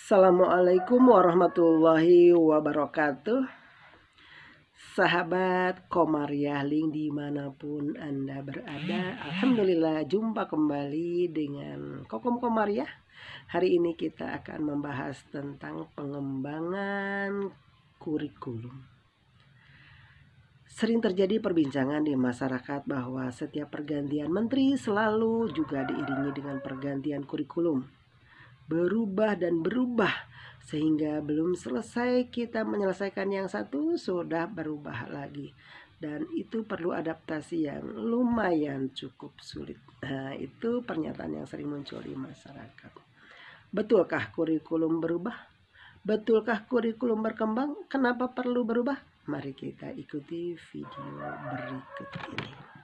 Assalamualaikum warahmatullahi wabarakatuh. Sahabat Komariah Link dimanapun Anda berada, Alhamdulillah jumpa kembali dengan Kokom Komariah. Hari ini kita akan membahas tentang pengembangan kurikulum. Sering terjadi perbincangan di masyarakat bahwa setiap pergantian menteri selalu juga diiringi dengan pergantian kurikulum. Berubah dan berubah sehingga belum selesai kita menyelesaikan yang satu sudah berubah lagi, dan itu perlu adaptasi yang lumayan cukup sulit. Nah, itu pernyataan yang sering muncul di masyarakat. Betulkah kurikulum berubah? Betulkah kurikulum berkembang? Kenapa perlu berubah? Mari kita ikuti video berikut ini.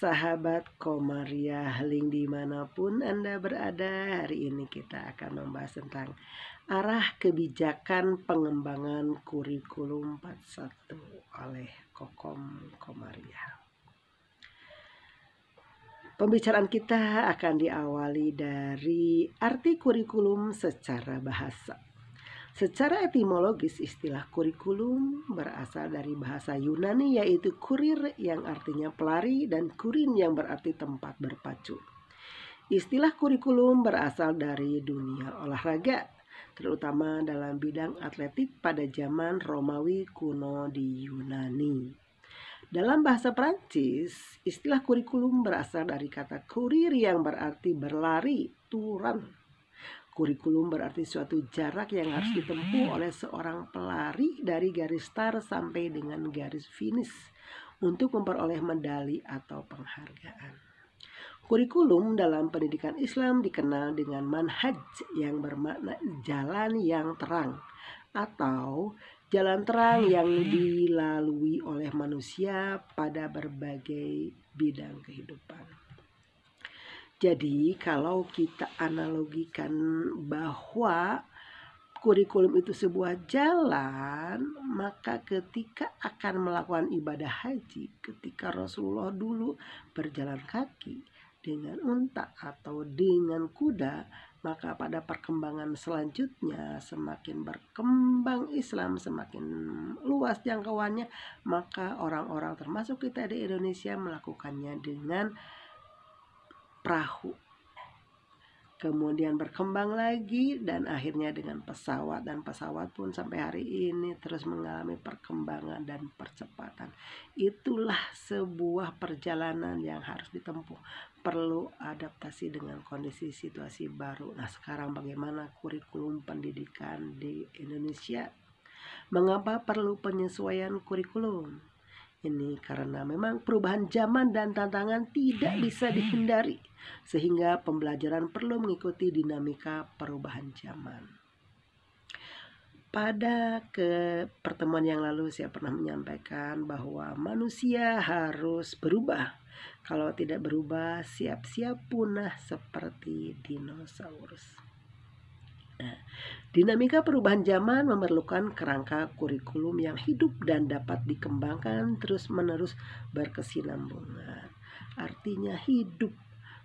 Sahabat Komariah Link dimanapun Anda berada, hari ini kita akan membahas tentang arah kebijakan pengembangan kurikulum 41 oleh Kokom Komariah. Pembicaraan kita akan diawali dari arti kurikulum secara bahasa. Secara etimologis, istilah kurikulum berasal dari bahasa Yunani yaitu kurir yang artinya pelari dan kurin yang berarti tempat berpacu. Istilah kurikulum berasal dari dunia olahraga, terutama dalam bidang atletik pada zaman Romawi kuno di Yunani. Dalam bahasa Prancis, istilah kurikulum berasal dari kata kurir yang berarti berlari, turan. Kurikulum berarti suatu jarak yang harus ditempuh oleh seorang pelari dari garis start sampai dengan garis finish untuk memperoleh medali atau penghargaan. Kurikulum dalam pendidikan Islam dikenal dengan manhaj yang bermakna jalan yang terang atau jalan terang yang dilalui oleh manusia pada berbagai bidang kehidupan. Jadi kalau kita analogikan bahwa kurikulum itu sebuah jalan, maka ketika akan melakukan ibadah haji, ketika Rasulullah dulu berjalan kaki dengan unta atau dengan kuda, maka pada perkembangan selanjutnya semakin berkembang Islam, semakin luas jangkauannya, maka orang-orang termasuk kita di Indonesia melakukannya dengan perahu, kemudian berkembang lagi dan akhirnya dengan pesawat, dan pesawat pun sampai hari ini terus mengalami perkembangan dan percepatan. Itulah sebuah perjalanan yang harus ditempuh, perlu adaptasi dengan kondisi situasi baru. Nah, sekarang bagaimana kurikulum pendidikan di Indonesia? Mengapa perlu penyesuaian kurikulum? Ini karena memang perubahan zaman dan tantangan tidak bisa dihindari, sehingga pembelajaran perlu mengikuti dinamika perubahan zaman. Pada pertemuan yang lalu saya pernah menyampaikan bahwa manusia harus berubah. Kalau tidak berubah, siap-siap punah seperti dinosaurus. Nah, dinamika perubahan zaman memerlukan kerangka kurikulum yang hidup dan dapat dikembangkan terus-menerus berkesinambungan. Artinya hidup,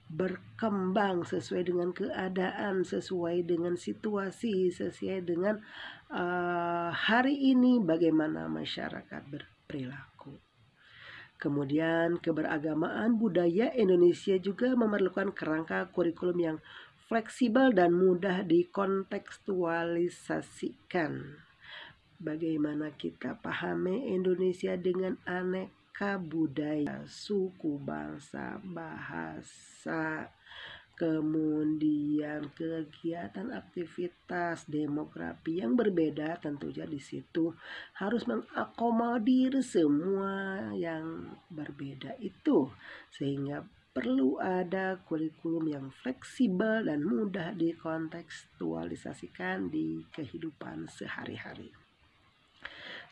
berkembang sesuai dengan keadaan, sesuai dengan situasi, sesuai dengan hari ini bagaimana masyarakat berperilaku. Kemudian keberagamaan budaya Indonesia juga memerlukan kerangka kurikulum yang fleksibel dan mudah dikontekstualisasikan. Bagaimana kita pahami Indonesia dengan aneka budaya, suku, bangsa, bahasa, kemudian kegiatan, aktivitas, demografi yang berbeda. Tentunya di situ harus mengakomodir semua yang berbeda itu, sehingga perlu ada kurikulum yang fleksibel dan mudah dikontekstualisasikan di kehidupan sehari-hari.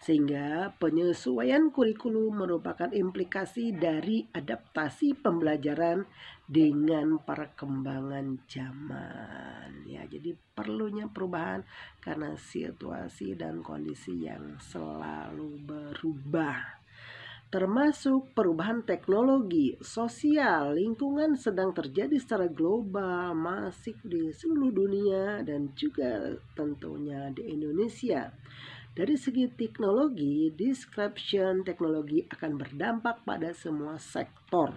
Sehingga penyesuaian kurikulum merupakan implikasi dari adaptasi pembelajaran dengan perkembangan zaman. Ya, jadi perlunya perubahan karena situasi dan kondisi yang selalu berubah. Termasuk perubahan teknologi, sosial, lingkungan sedang terjadi secara global, masif di seluruh dunia dan juga tentunya di Indonesia. Dari segi teknologi, disruption teknologi akan berdampak pada semua sektor.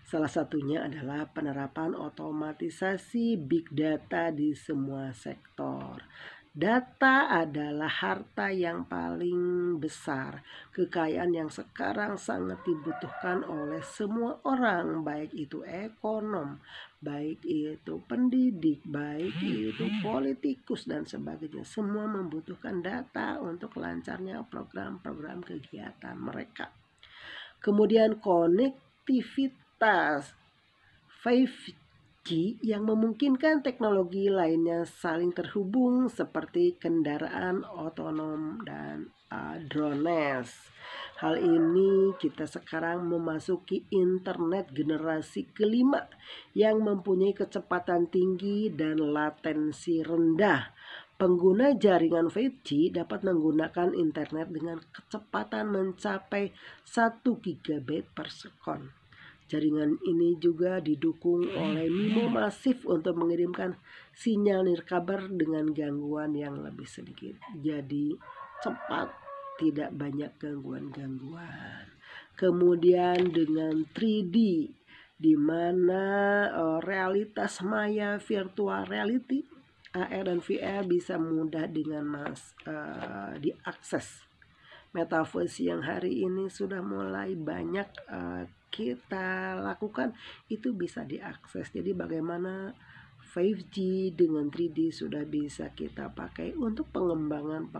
Salah satunya adalah penerapan otomatisasi big data di semua sektor. Data adalah harta yang paling besar, kekayaan yang sekarang sangat dibutuhkan oleh semua orang, baik itu ekonom, baik itu pendidik, baik itu politikus dan sebagainya. Semua membutuhkan data untuk lancarnya program-program kegiatan mereka. Kemudian konektivitas 5G yang memungkinkan teknologi lainnya saling terhubung seperti kendaraan otonom dan drones. Hal ini kita sekarang memasuki internet generasi kelima yang mempunyai kecepatan tinggi dan latensi rendah. Pengguna jaringan 5G dapat menggunakan internet dengan kecepatan mencapai 1 gigabit per sekon. Jaringan ini juga didukung oleh MIMO masif untuk mengirimkan sinyal nirkabar dengan gangguan yang lebih sedikit. Jadi cepat, tidak banyak gangguan-gangguan. Kemudian dengan 3D, di mana realitas maya virtual reality AR dan VR bisa mudah dengan diakses. Metaverse yang hari ini sudah mulai banyak kita lakukan itu bisa diakses. Jadi bagaimana 5G dengan 3D sudah bisa kita pakai untuk pengembangan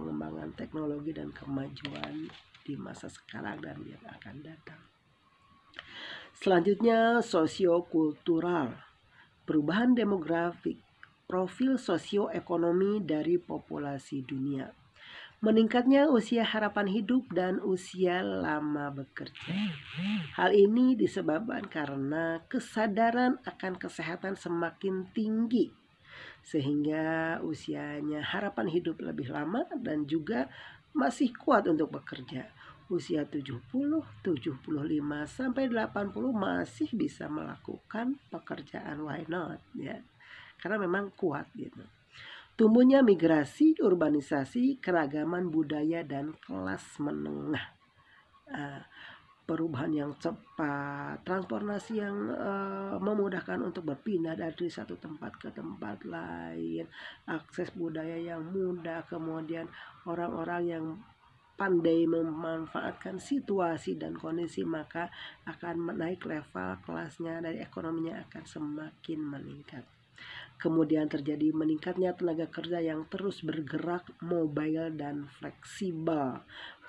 teknologi dan kemajuan di masa sekarang dan yang akan datang. Selanjutnya sosiokultural, perubahan demografik, profil sosioekonomi dari populasi dunia, meningkatnya usia harapan hidup dan usia lama bekerja. Hal ini disebabkan karena kesadaran akan kesehatan semakin tinggi, sehingga usianya harapan hidup lebih lama dan juga masih kuat untuk bekerja. Usia 70, 75 sampai 80 masih bisa melakukan pekerjaan, why not ya. Karena memang kuat gitu. Tumbuhnya migrasi, urbanisasi, keragaman budaya dan kelas menengah. Perubahan yang cepat, transformasi yang memudahkan untuk berpindah dari satu tempat ke tempat lain, akses budaya yang mudah, kemudian orang-orang yang pandai memanfaatkan situasi dan kondisi, maka akan naik level kelasnya, dari ekonominya akan semakin meningkat. Kemudian terjadi meningkatnya tenaga kerja yang terus bergerak, mobile dan fleksibel.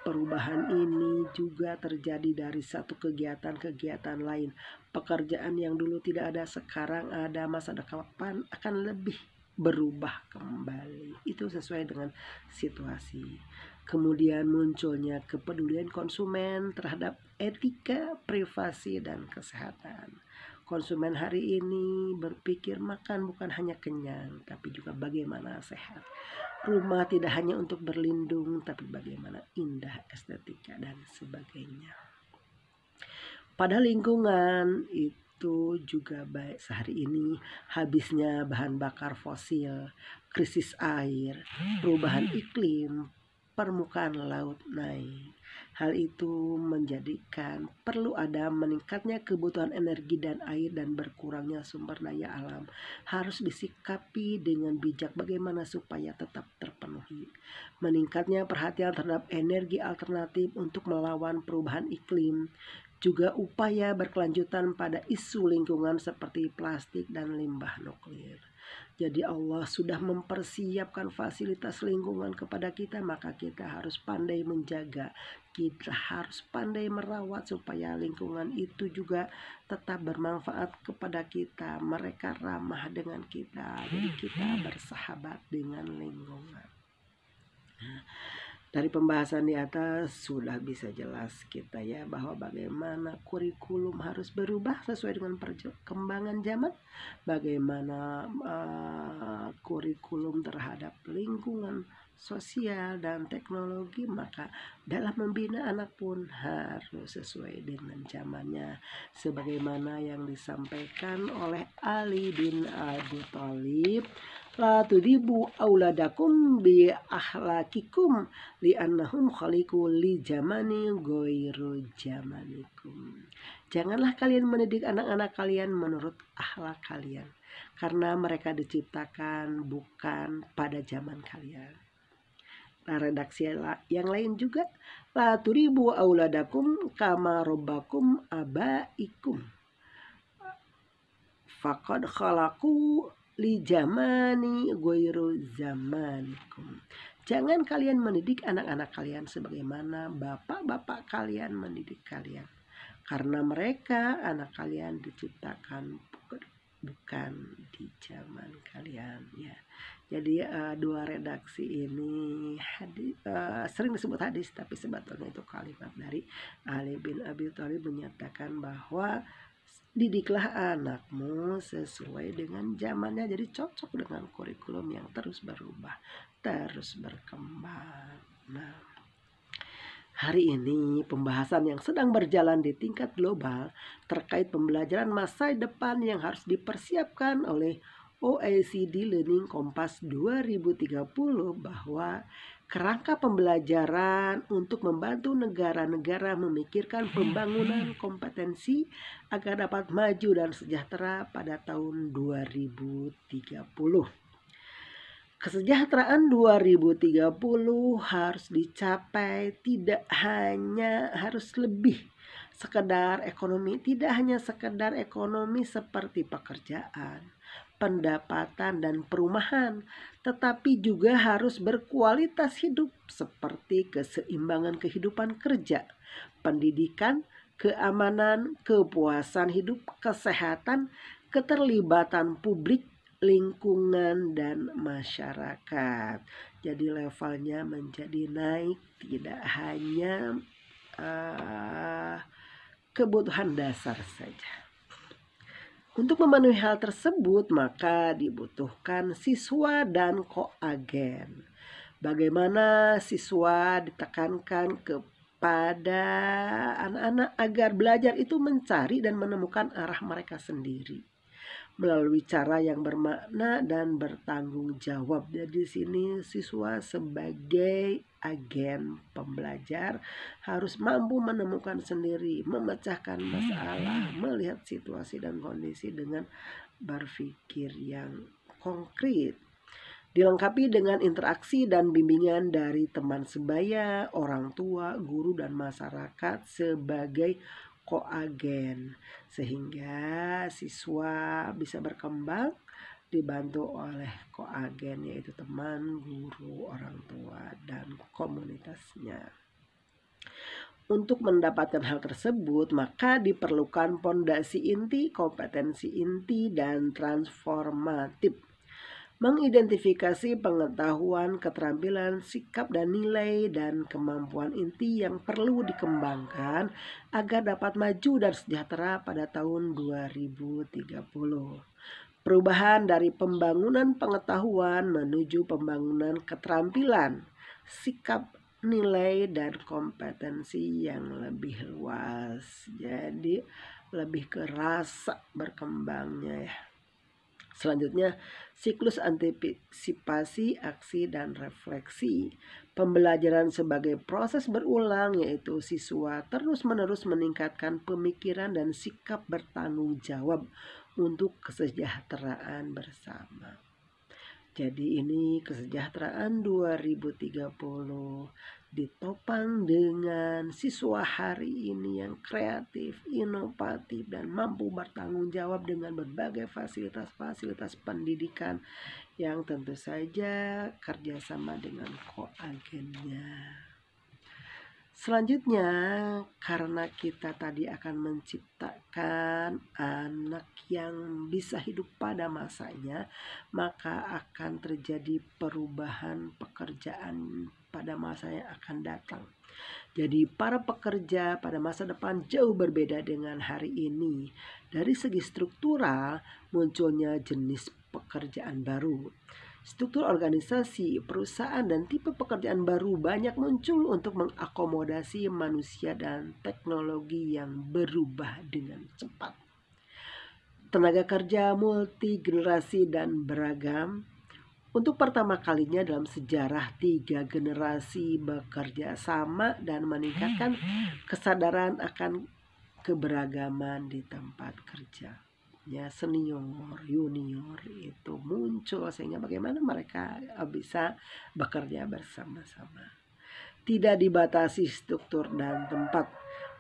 Perubahan ini juga terjadi dari satu kegiatan lain. Pekerjaan yang dulu tidak ada sekarang ada, masa depan akan lebih berubah kembali. Itu sesuai dengan situasi. Kemudian munculnya kepedulian konsumen terhadap etika, privasi dan kesehatan. Konsumen hari ini berpikir makan bukan hanya kenyang, tapi juga bagaimana sehat. Rumah tidak hanya untuk berlindung, tapi bagaimana indah estetika dan sebagainya. Pada lingkungan itu juga baik sehari ini, habisnya bahan bakar fosil, krisis air, perubahan iklim, permukaan laut naik. Hal itu menjadikan perlu ada meningkatnya kebutuhan energi dan air dan berkurangnya sumber daya alam. Harus disikapi dengan bijak bagaimana supaya tetap terpenuhi. Meningkatnya perhatian terhadap energi alternatif untuk melawan perubahan iklim. Juga upaya berkelanjutan pada isu lingkungan seperti plastik dan limbah nuklir. Jadi Allah sudah mempersiapkan fasilitas lingkungan kepada kita, maka kita harus pandai menjaga. Kita harus pandai merawat supaya lingkungan itu juga tetap bermanfaat kepada kita. Mereka ramah dengan kita, jadi kita bersahabat dengan lingkungan. Dari pembahasan di atas sudah bisa jelas kita ya bahwa bagaimana kurikulum harus berubah sesuai dengan perkembangan zaman, bagaimana kurikulum terhadap lingkungan sosial dan teknologi, maka dalam membina anak pun harus sesuai dengan zamannya sebagaimana yang disampaikan oleh Ali bin Abi Thalib, la tudibu auladakum bi akhlaqikum li'annahum khaliqu li zamani ghairu zamanikum. Janganlah kalian mendidik anak-anak kalian menurut akhlak kalian, karena mereka diciptakan bukan pada zaman kalian. Nah, redaksi yang lain juga, la turibu auladakum kama robbakum abaikum faqad khalaqu li zamani ghairu zamanikum. Jangan kalian mendidik anak-anak kalian sebagaimana bapak-bapak kalian mendidik kalian, karena mereka anak kalian diciptakan bukan di zaman kalian ya. Jadi dua redaksi ini sering disebut hadis, tapi sebetulnya itu kalimat dari Ali bin Abi Thalib menyatakan bahwa didiklah anakmu sesuai dengan zamannya, jadi cocok dengan kurikulum yang terus berubah, terus berkembang. Nah, hari ini pembahasan yang sedang berjalan di tingkat global terkait pembelajaran masa depan yang harus dipersiapkan oleh OECD Learning Compass 2030 bahwa kerangka pembelajaran untuk membantu negara-negara memikirkan pembangunan kompetensi agar dapat maju dan sejahtera pada tahun 2030. Kesejahteraan 2030 harus dicapai, tidak hanya harus lebih sekedar ekonomi, tidak hanya sekedar ekonomi seperti pekerjaan, pendapatan dan perumahan, tetapi juga harus berkualitas hidup seperti keseimbangan kehidupan kerja, pendidikan, keamanan, kepuasan hidup, kesehatan, keterlibatan publik, lingkungan dan masyarakat. Jadi levelnya menjadi naik, tidak hanya kebutuhan dasar saja. Untuk memenuhi hal tersebut maka dibutuhkan siswa dan koagen. Bagaimana siswa ditekankan kepada anak-anak agar belajar itu mencari dan menemukan arah mereka sendiri melalui cara yang bermakna dan bertanggung jawab. Jadi di sini siswa sebagai agen pembelajar harus mampu menemukan sendiri, memecahkan masalah, melihat situasi dan kondisi dengan berpikir yang konkret. Dilengkapi dengan interaksi dan bimbingan dari teman sebaya, orang tua, guru, dan masyarakat sebagai koagen, sehingga siswa bisa berkembang dibantu oleh koagen yaitu teman, guru, orang tua, dan komunitasnya. Untuk mendapatkan hal tersebut maka diperlukan pondasi inti, kompetensi inti, dan transformatif. Mengidentifikasi pengetahuan, keterampilan, sikap dan nilai dan kemampuan inti yang perlu dikembangkan agar dapat maju dan sejahtera pada tahun 2030. Perubahan dari pembangunan pengetahuan menuju pembangunan keterampilan, sikap, nilai dan kompetensi yang lebih luas. Jadi lebih ke rasa berkembangnya ya. Selanjutnya, siklus antisipasi, aksi, dan refleksi. Pembelajaran sebagai proses berulang, yaitu siswa terus-menerus meningkatkan pemikiran dan sikap bertanggung jawab untuk kesejahteraan bersama. Jadi ini kesejahteraan 2030 ditopang dengan siswa hari ini yang kreatif, inovatif, dan mampu bertanggung jawab dengan berbagai fasilitas-fasilitas pendidikan yang tentu saja kerjasama dengan koagennya. Selanjutnya, karena kita tadi akan menciptakan anak yang bisa hidup pada masanya, maka akan terjadi perubahan pekerjaan pada masa yang akan datang. Jadi para pekerja pada masa depan jauh berbeda dengan hari ini. Dari segi struktural, munculnya jenis pekerjaan baru. Struktur organisasi, perusahaan, dan tipe pekerjaan baru banyak muncul untuk mengakomodasi manusia dan teknologi yang berubah dengan cepat. Tenaga kerja multi generasi dan beragam. Untuk pertama kalinya dalam sejarah 3 generasi bekerja sama dan meningkatkan kesadaran akan keberagaman di tempat kerja. Ya, senior, junior itu muncul sehingga bagaimana mereka bisa bekerja bersama-sama. Tidak dibatasi struktur dan tempat.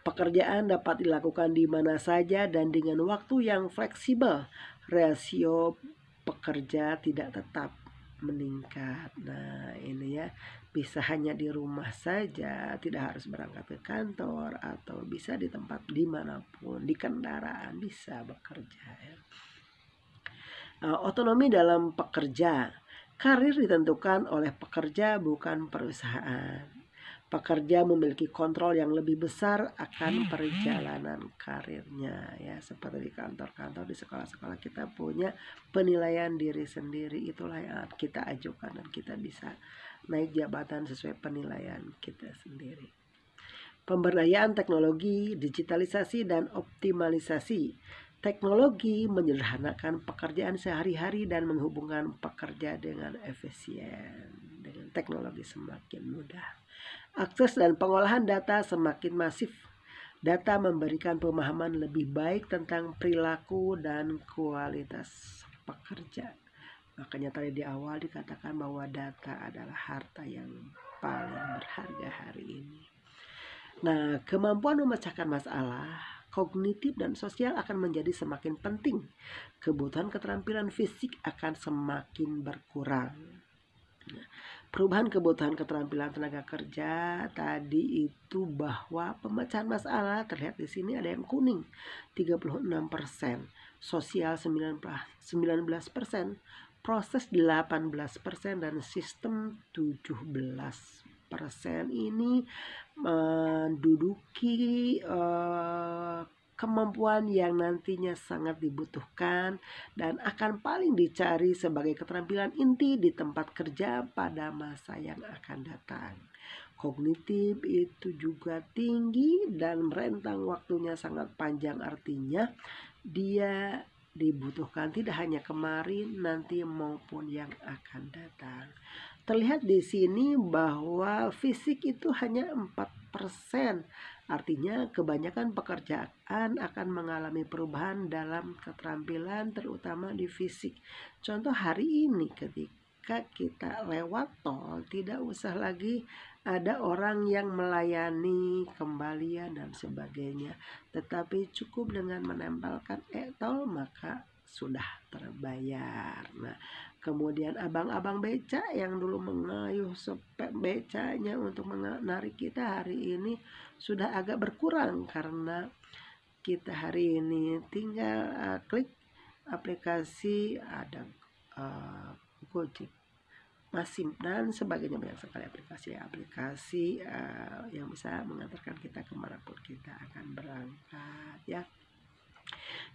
Pekerjaan dapat dilakukan di mana saja dan dengan waktu yang fleksibel. Rasio pekerja tidak tetap meningkat. Nah, ini ya, bisa hanya di rumah saja, tidak harus berangkat ke kantor, atau bisa di tempat dimanapun, di kendaraan bisa bekerja ya. Otonomi dalam pekerja. Karir ditentukan oleh pekerja bukan perusahaan. Pekerja memiliki kontrol yang lebih besar akan perjalanan karirnya ya, seperti di kantor-kantor, di sekolah-sekolah kita punya penilaian diri sendiri, itulah yang kita ajukan dan kita bisa naik jabatan sesuai penilaian kita sendiri. Pemberdayaan teknologi, digitalisasi, dan optimalisasi. Teknologi menyederhanakan pekerjaan sehari-hari dan menghubungkan pekerja dengan efisien. Dengan teknologi semakin mudah. Akses dan pengolahan data semakin masif. Data memberikan pemahaman lebih baik tentang perilaku dan kualitas pekerja. Makanya tadi di awal dikatakan bahwa data adalah harta yang paling berharga hari ini. Nah, kemampuan memecahkan masalah kognitif dan sosial akan menjadi semakin penting. Kebutuhan keterampilan fisik akan semakin berkurang. Perubahan kebutuhan keterampilan tenaga kerja tadi itu bahwa pemecahan masalah terlihat di sini ada yang kuning 36%, sosial 19%, proses 18%, dan sistem 17%. Ini menduduki kemampuan yang nantinya sangat dibutuhkan dan akan paling dicari sebagai keterampilan inti di tempat kerja pada masa yang akan datang. Kognitif itu juga tinggi dan rentang waktunya sangat panjang, artinya dia dibutuhkan tidak hanya kemarin, nanti maupun yang akan datang. Terlihat di sini bahwa fisik itu hanya 4%. Artinya kebanyakan pekerjaan akan mengalami perubahan dalam keterampilan terutama di fisik. Contoh hari ini ketika kita lewat tol tidak usah lagi ada orang yang melayani kembalian dan sebagainya. Tetapi cukup dengan menempelkan e-tol maka sudah terbayar. Nah, kemudian abang-abang beca yang dulu mengayuh sepet becanya untuk menarik kita hari ini sudah agak berkurang karena kita hari ini tinggal klik aplikasi, ada Gojek, Masim, dan sebagainya. Banyak sekali aplikasi yang bisa mengantarkan kita kemanapun kita akan berangkat ya.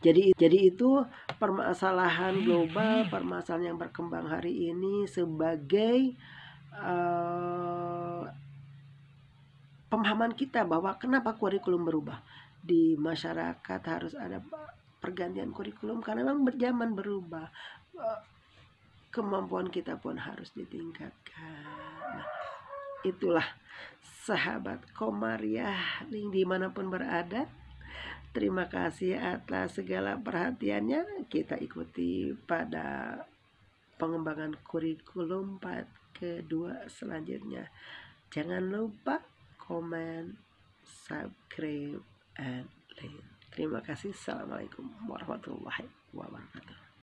Jadi itu permasalahan global, permasalahan yang berkembang hari ini sebagai pemahaman kita bahwa kenapa kurikulum berubah. Di masyarakat harus ada pergantian kurikulum karena memang berjaman berubah. Kemampuan kita pun harus ditingkatkan. Nah, itulah sahabat Komariah dimanapun berada. Terima kasih atas segala perhatiannya. Kita ikuti pada pengembangan kurikulum part kedua selanjutnya. Jangan lupa komen, subscribe, and like. Terima kasih. Assalamualaikum warahmatullahi wabarakatuh.